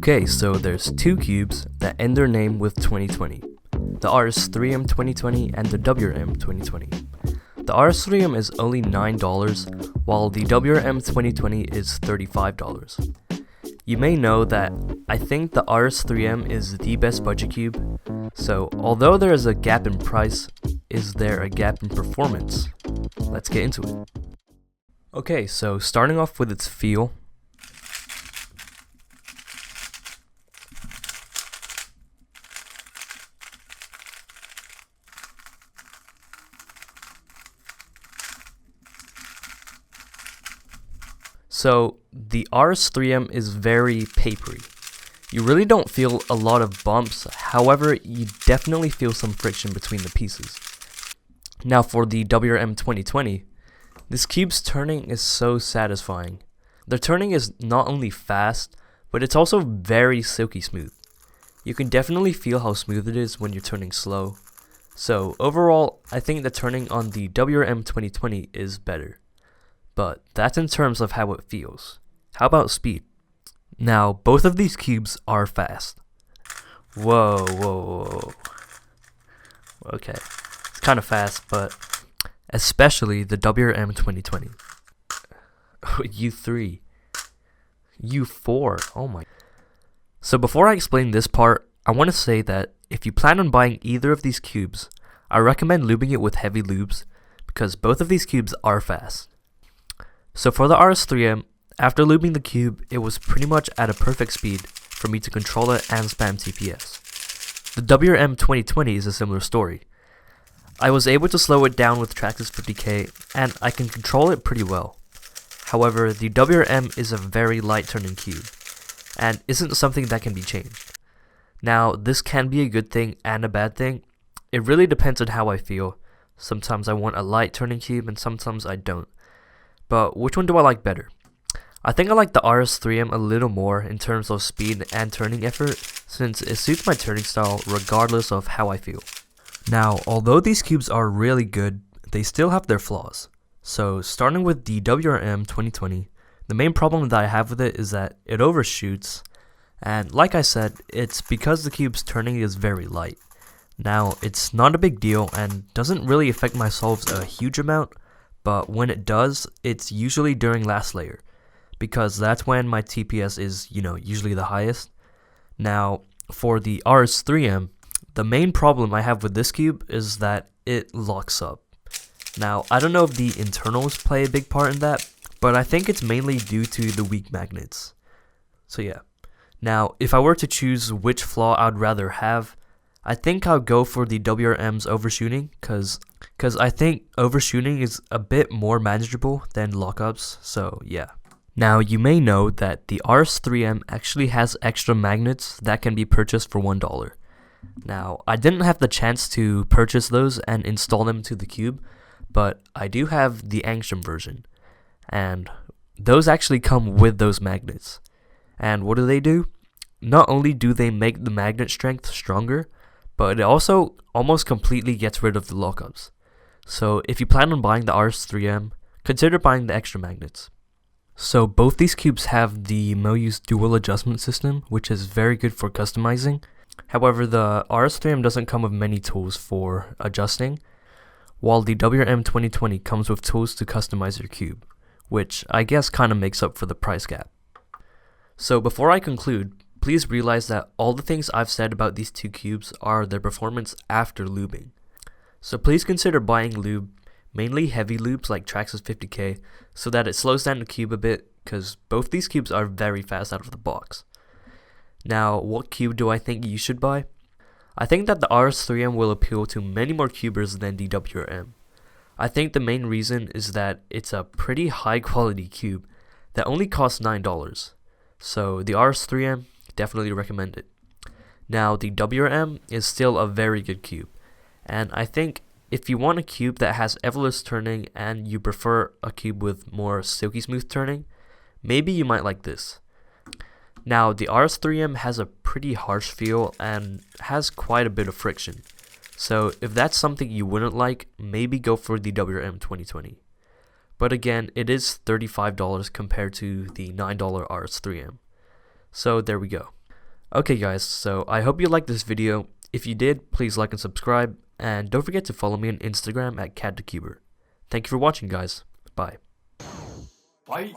Okay, so there's two cubes that end their name with 2020. The RS3M 2020 and the WRM 2020. The RS3M is only $9, while the WRM 2020 is $35. You may know that I think the RS3M is the best budget cube, so although there is a gap in price, is there a gap in performance? Let's get into it. Okay, so starting off with its feel. So the RS3M is very papery. You really don't feel a lot of bumps, however, you definitely feel some friction between the pieces. Now for the WRM 2020, this cube's turning is so satisfying. The turning is not only fast, but it's also very silky smooth. You can definitely feel how smooth it is when you're turning slow. So overall, I think the turning on the WRM 2020 is better. But that's in terms of how it feels. How about speed? Now, both of these cubes are fast. Whoa. Okay, it's kind of fast, but especially the WRM 2020. U3. U4, oh my. So before I explain this part, I want to say that if you plan on buying either of these cubes, I recommend lubing it with heavy lubes, because both of these cubes are fast. So for the RS3M, after lubing the cube, it was pretty much at a perfect speed for me to control it and spam TPS. The WRM 2020 is a similar story. I was able to slow it down with Traxxas 50K, and I can control it pretty well. However, the WRM is a very light turning cube, and isn't something that can be changed. Now, this can be a good thing and a bad thing. It really depends on how I feel. Sometimes I want a light turning cube, and sometimes I don't. But which one do I like better? I think I like the RS3M a little more in terms of speed and turning effort, since it suits my turning style regardless of how I feel. Now, although these cubes are really good, they still have their flaws. So starting with the WRM 2020, the main problem that I have with it is that it overshoots, and like I said, it's because the cube's turning is very light. Now, it's not a big deal and doesn't really affect my solves a huge amount, but when it does, it's usually during last layer, because that's when my TPS is, usually the highest. Now, for the RS3M, the main problem I have with this cube is that it locks up. Now, I don't know if the internals play a big part in that, but I think it's mainly due to the weak magnets. So yeah. Now, if I were to choose which flaw I'd rather have, I think I'll go for the WRM's overshooting, because I think overshooting is a bit more manageable than lockups, so yeah. Now, you may know that the RS3M actually has extra magnets that can be purchased for $1. Now, I didn't have the chance to purchase those and install them to the cube, but I do have the Angstrom version, and those actually come with those magnets. And what do? Not only do they make the magnet strength stronger, but it also almost completely gets rid of the lockups. So if you plan on buying the RS3M, consider buying the extra magnets. So both these cubes have the Moyu's dual adjustment system, which is very good for customizing. However, the RS3M doesn't come with many tools for adjusting, while the WRM 2020 comes with tools to customize your cube, which I guess kind of makes up for the price gap. So before I conclude, please realize that all the things I've said about these two cubes are their performance after lubing. So please consider buying lube, mainly heavy lubes like Traxxas 50K, so that it slows down the cube a bit, because both these cubes are very fast out of the box. Now, what cube do I think you should buy? I think that the RS3M will appeal to many more cubers than the WRM. I think the main reason is that it's a pretty high quality cube that only costs $9. So the RS3M, definitely recommend it. Now, the WRM is still a very good cube, and I think if you want a cube that has effortless turning and you prefer a cube with more silky smooth turning, maybe you might like this. Now, the RS3M has a pretty harsh feel and has quite a bit of friction, so if that's something you wouldn't like, maybe go for the WRM 2020. But again, it is $35 compared to the $9 RS3M. So there we go. Okay guys, so I hope you liked this video. If you did, please like and subscribe, and don't forget to follow me on Instagram at CAD2Cuber. Thank you for watching guys. Bye. Fight.